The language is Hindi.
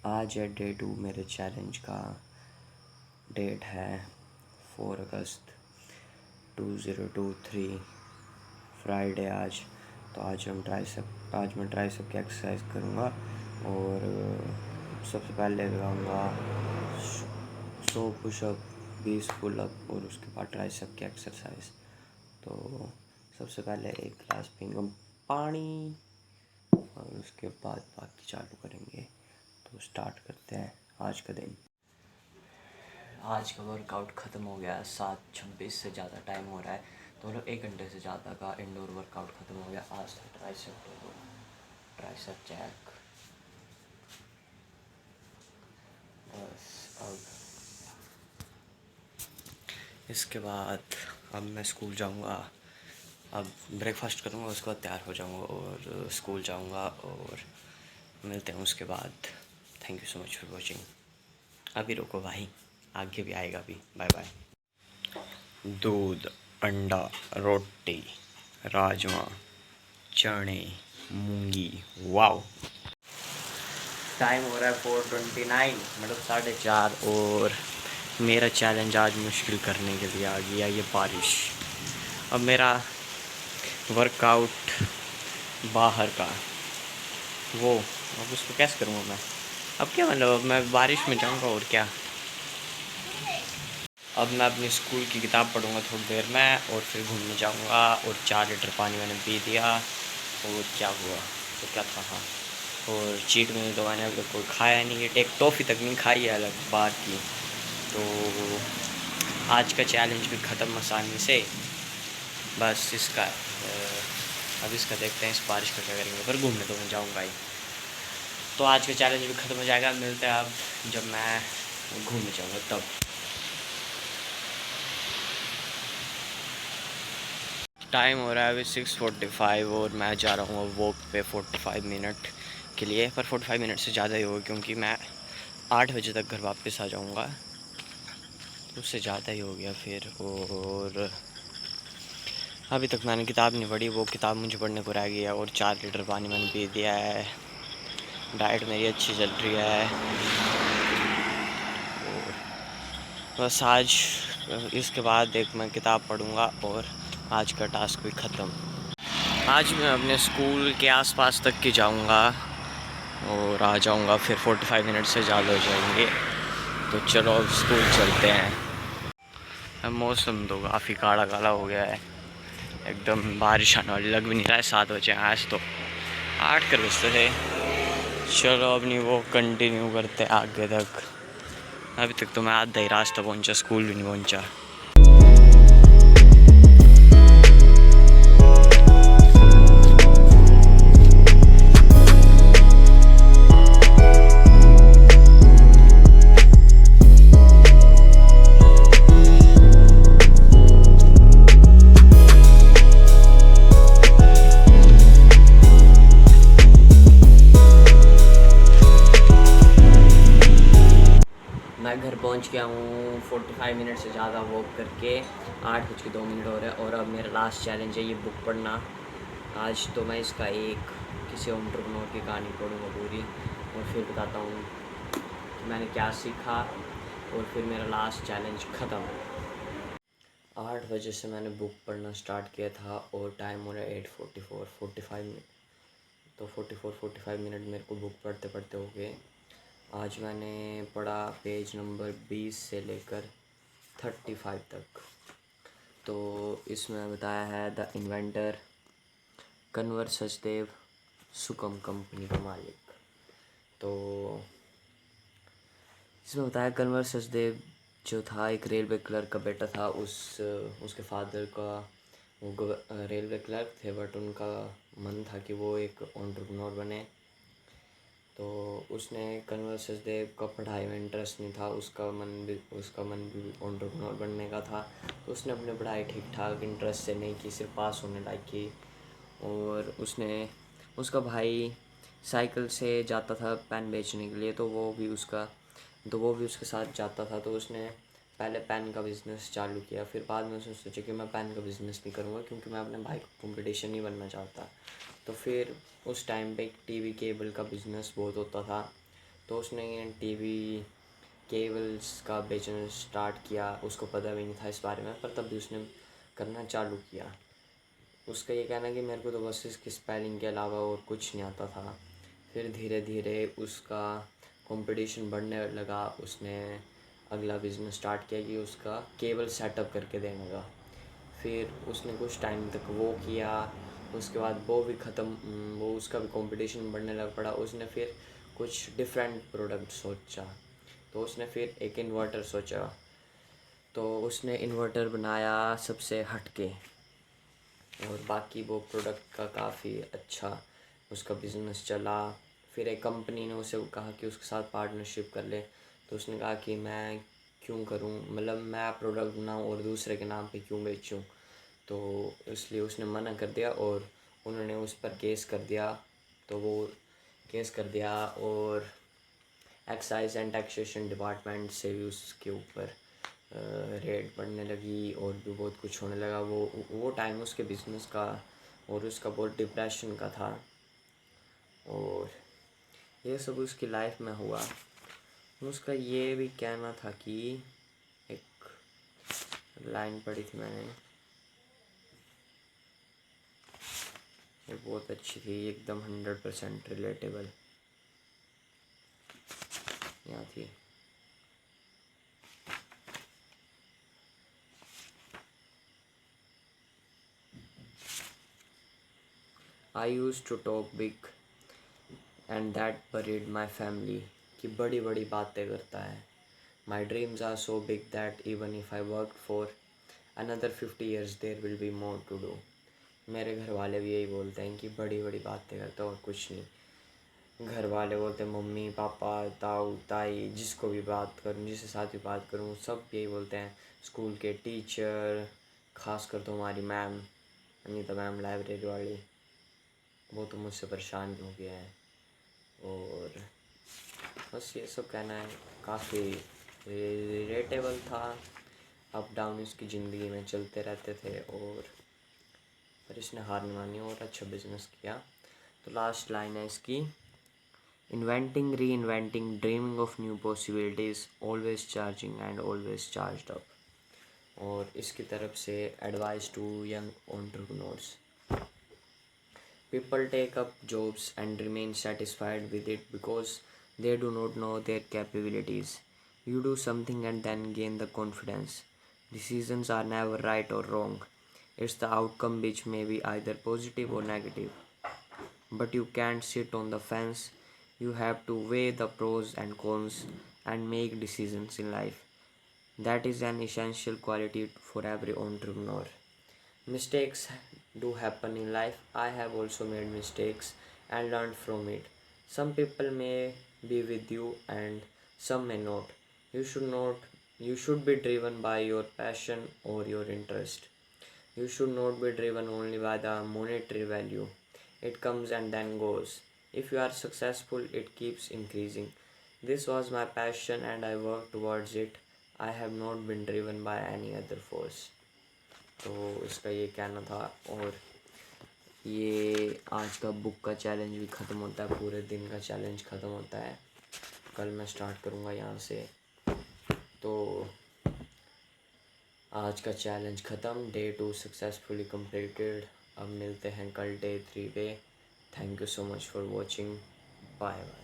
आज है डे 2 मेरे चैलेंज का। डेट है 4 अगस्त 2023, फ्राइडे आज। तो आज मैं ट्राइसेप की एक्सरसाइज करूँगा और सबसे पहले लगाऊँगा 100 पुशअप, 20 पुलअप और उसके बाद ट्राइसेप की एक्सरसाइज। तो सबसे पहले एक गिलास पीऊँगा पानी और उसके बाद बाकी चालू करेंगे। तो स्टार्ट करते हैं आज का दिन। आज का वर्कआउट ख़त्म हो गया, 7:26 से ज़्यादा टाइम हो रहा है, तो 1 घंटे से ज़्यादा का इंडोर वर्कआउट ख़त्म हो गया। आज था ट्राइसेप जैक। बस अब इसके बाद अब मैं स्कूल जाऊंगा। अब ब्रेकफास्ट करूंगा, उसके बाद तैयार हो जाऊंगा और स्कूल जाऊंगा और मिलते हैं उसके बाद। Thank you so much for watching. अभी रुको भाई, आगे भी आएगा अभी। Bye bye. दूध, अंडा, रोटी, राजमा, चने, मूंगी। वाओ। टाइम हो रहा है 4:29, मतलब 4:30, और मेरा चैलेंज आज मुश्किल करने के लिए आ गया ये बारिश। अब मेरा वर्कआउट बाहर का, वो अब उसको कैसे करूँगा मैं? अब क्या मतलब, अब मैं बारिश में जाऊँगा और क्या। अब मैं अपनी स्कूल की किताब पढ़ूँगा थोड़ी देर में और फिर घूमने जाऊँगा। और 4 लीटर पानी मैंने पी दिया। और क्या हुआ तो क्या था, हाँ। और चीट में तो मैंने अभी तक कोई खाया नहीं है, एक टॉफ़ी तक नहीं खाई है, अलग बात की। तो आज का चैलेंज भी ख़त्म आसानी से। बस इसका अब इसका देखते हैं इस बारिश का क्या करेंगे, पर घूमने तो मैं जाऊँगा ही। तो आज का चैलेंज भी ख़त्म हो जाएगा। मिलते हैं अब जब मैं घूमने जाऊँगा तब। टाइम हो रहा है अभी 6:45 और मैं जा रहा हूँ वॉक पे 45 मिनट के लिए। पर 45 मिनट से ज़्यादा ही होगा क्योंकि मैं 8 बजे तक घर वापस आ जाऊँगा, तो उससे ज़्यादा ही हो गया फिर। और अभी तक मैंने किताब नहीं पढ़ी, वो किताब मुझे पढ़ने को रह गया। और 4 लीटर पानी मैंने पी दिया है। डाइट मेरी अच्छी चल रही है। और बस आज इसके बाद एक मैं किताब पढ़ूँगा और आज का टास्क भी ख़त्म। आज मैं अपने स्कूल के आसपास तक की जाऊंगा और आ जाऊंगा, फिर 45 मिनट से ज़्यादा हो जाएंगे। तो चलो अब स्कूल चलते हैं। अब मौसम तो काफ़ी काला काला हो गया है, एकदम बारिश आने वाली लग भी नहीं रहा है। 7 बजे आज तो 8 कर बजते थे। चलो अपनी वो कंटिन्यू करते आगे तक। अभी तक तो मैं आधा ही रास्ता पहुंचा, स्कूल भी नहीं पहुंचा। मैं घर पहुंच गया हूँ 45 मिनट से ज़्यादा वॉक करके। 8:02 हो रहे हैं और अब मेरा लास्ट चैलेंज है ये बुक पढ़ना। आज तो मैं इसका एक किसी एंटरप्रेन्योर की कहानी पढ़ूँगा पूरी और फिर बताता हूँ कि मैंने क्या सीखा। और फिर मेरा लास्ट चैलेंज ख़त्म। 8 बजे से मैंने बुक पढ़ना स्टार्ट किया था और टाइम हो रहा है 8:44, 45 मिनट। तो 45 मिनट मेरे को बुक पढ़ते पढ़ते हो गए। आज मैंने पढ़ा पेज नंबर 20 से लेकर 35 तक। तो इसमें बताया है the inventor Kanwar Sachdev Su-Kam company का मालिक। तो इसमें बताया कन्वर सचदेव जो था एक रेलवे क्लर्क का बेटा था। उसके फादर का वो रेलवे क्लर्क थे, बट उनका मन था कि वो एक एंटरप्रेन्योर बने। तो उसने कन्वर सचदेव का पढ़ाई में इंटरेस्ट नहीं था, उसका मन भी एंटरप्रेन्योर बनने का था। तो उसने अपनी पढ़ाई ठीक ठाक इंटरेस्ट से नहीं की, सिर्फ पास होने लायक की। और उसका भाई साइकिल से जाता था पेन बेचने के लिए, तो वो भी उसके साथ जाता था। तो उसने पहले पेन का बिज़नेस चालू किया, फिर बाद में उसने सोचा कि मैं पेन का बिज़नेस भी करूँगा क्योंकि मैं अपने भाई को कंपटीशन नहीं बनना चाहता। तो फिर उस टाइम पे टीवी केबल का बिज़नेस बहुत होता था, तो उसने टीवी केबल्स का बिजनेस स्टार्ट किया। उसको पता भी नहीं था इस बारे में, पर तब भी उसने करना चालू किया। उसका ये कहना है कि मेरे को तो बस इसकी स्पेलिंग के अलावा और कुछ नहीं आता था। फिर धीरे धीरे उसका कंपटीशन बढ़ने लगा। उसने अगला बिज़नेस स्टार्ट किया कि उसका केबल सेटअप करके देने का। फिर उसने कुछ टाइम तक वो किया। उसके बाद वो भी ख़त्म, वो उसका भी कंपटीशन बढ़ने लग पड़ा। उसने फिर कुछ डिफरेंट प्रोडक्ट सोचा। तो उसने फिर एक इन्वर्टर सोचा। तो उसने इन्वर्टर बनाया सबसे हटके, और बाकी वो प्रोडक्ट का काफ़ी अच्छा उसका बिज़नेस चला। फिर एक कंपनी ने उसे कहा कि उसके साथ पार्टनरशिप कर ले। तो उसने कहा कि मैं क्यों करूं, मतलब मैं प्रोडक्ट बनाऊं और दूसरे के नाम पे क्यों बेचूं। तो इसलिए उसने मना कर दिया और उन्होंने उस पर केस कर दिया। तो वो केस कर दिया और एक्साइज एंड टैक्सेशन डिपार्टमेंट से भी उसके ऊपर रेड पड़ने लगी और भी बहुत कुछ होने लगा। वो टाइम उसके बिज़नेस का और उसका बहुत डिप्रेशन का था। और ये सब उसकी लाइफ में हुआ। उसका ये भी कहना था कि एक लाइन पढ़ी थी मैंने, ये बहुत अच्छी थी, एकदम 100% रिलेटेबल। यहाँ थी, I used to talk big and that buried my family, कि बड़ी बड़ी बातें करता है। My dreams are so big that even if I work for another 50 years there will be more to do. मेरे घर वाले भी यही बोलते हैं कि बड़ी बड़ी बातें करते हो और कुछ नहीं। घर वाले बोलते हैं, मम्मी पापा ताऊ ताई, जिसको भी बात करूँ, जिसके साथ भी बात करूँ, सब यही बोलते हैं। स्कूल के टीचर, खास कर तो हमारी मैम अनीता मैम लाइब्रेरी वाली, वो तो मुझसे परेशान हो गया है। और बस ये सब कहना है, काफ़ी रिलेटेबल था। अप डाउन इसकी ज़िंदगी में चलते रहते थे, और पर इसने हार नहीं मानी और अच्छा बिजनेस किया। तो लास्ट लाइन है इसकी, inventing reinventing dreaming of new possibilities always charging and always charged up. और इसकी तरफ से advice to young entrepreneurs, people take up jobs and remain satisfied with it because they do not know their capabilities. You do something and then gain the confidence. Decisions are never right or wrong. It's the outcome which may be either positive or negative. But you can't sit on the fence. You have to weigh the pros and cons and make decisions in life. That is an essential quality for every entrepreneur. Mistakes do happen in life. I have also made mistakes and learned from it. Some people may be with you and some may not. You should not you should be driven by your passion or your interest. You should not be driven only by the monetary value. It comes and then goes. If you are successful, it keeps increasing. This was my passion and I worked towards it. I have not been driven by any other force. तो इसका ये कहना था। और ये आज का बुक का चैलेंज भी ख़त्म होता है, पूरे दिन का चैलेंज ख़त्म होता है। कल मैं स्टार्ट करूँगा यहाँ से। तो आज का चैलेंज ख़त्म, डे 2 सक्सेसफुली कंप्लीटेड। अब मिलते हैं कल डे 3 पे। Thank you so much for watching, bye bye.